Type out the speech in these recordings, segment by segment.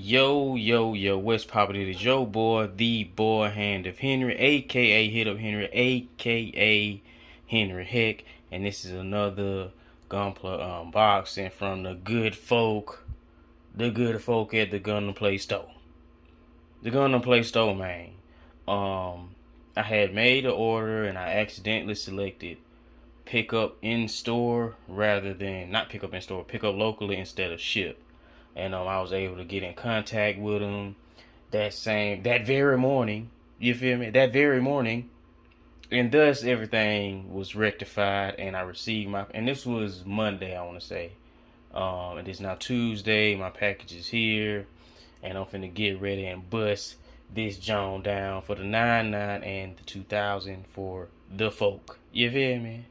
Yo, what's poppin'? It is your boy, the boy Hand of Henry, aka Hit Up Henry, aka Henry Heck, and this is another Gunpla unboxing from the good folk at the GundamPlaceStore. The GundamPlaceStore, man. I had made an order and I accidentally selected pick up in store rather than not pick up in store, pick up locally instead of ship. And I was able to get in contact with him that very morning. You feel me? That very morning, and thus everything was rectified, and I received and this was Monday, I want to say. And it's now Tuesday. My package is here, and I'm finna get ready and bust this John down for the 99 and the 2000 for the folk. You feel me?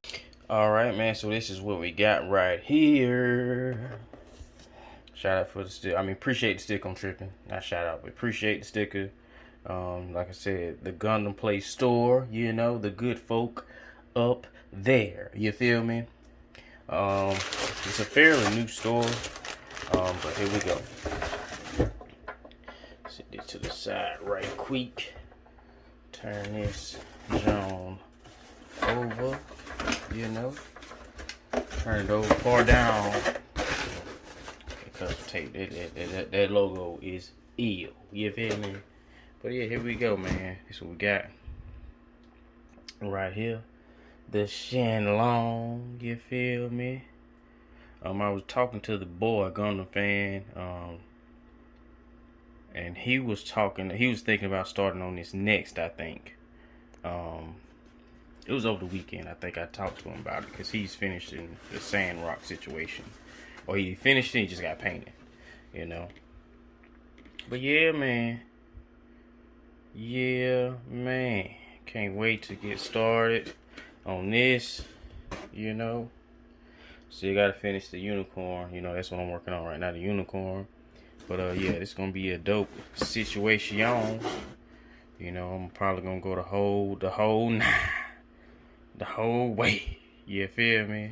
All right, man. So this is what we got right here. Shout out for the sticker. Appreciate the sticker. I'm tripping. Not shout out, but appreciate the sticker. Like I said, the GundamPlaceStore, the good folk up there. You feel me? It's a fairly new store. But here we go. Set this to the side right quick. Turn this John over. Turn it over far down. Because that logo is ill. You feel me? But yeah, here we go, man. This is what we got right here. The Shenlong. You feel me? I was talking to the boy, Gundam fan, and he was thinking about starting on this next, I think. It was over the weekend. I think I talked to him about it because he's finishing the Sand Rock situation. Or he finished it, he just got painted, But yeah, man. Can't wait to get started on this, Still gotta finish the unicorn. That's what I'm working on right now, the unicorn. But yeah, this gonna be a dope situation. I'm probably gonna go the whole way. You feel me?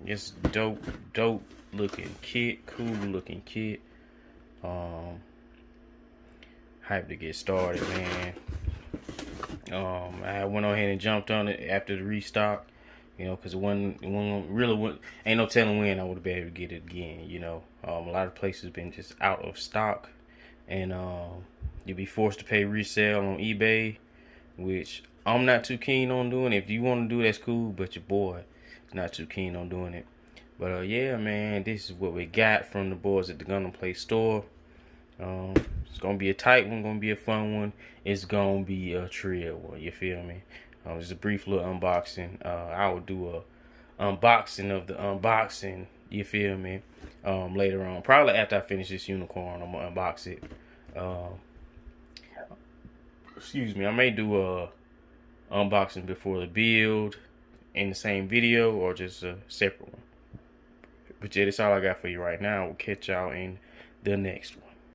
It's dope looking kit, cool looking kit. Hyped to get started, man. I went on ahead and jumped on it after the restock, because ain't no telling when I would have been able to get it again, A lot of places been just out of stock, and you'll be forced to pay resale on eBay, which I'm not too keen on doing. If you want to do, that's cool, but your boy is not too keen on doing it. But yeah, man, this is what we got from the boys at the GundamPlaceStore. It's gonna be a tight one, gonna be a fun one. It's gonna be a trio one. You feel me? Just a brief little unboxing. I will do a unboxing of the unboxing. You feel me? Later on, probably after I finish this unicorn, I'm gonna unbox it. Excuse me. I may do a unboxing before the build in the same video, or just a separate one. But yeah, that's all I got for you right now. We'll catch y'all in the next one.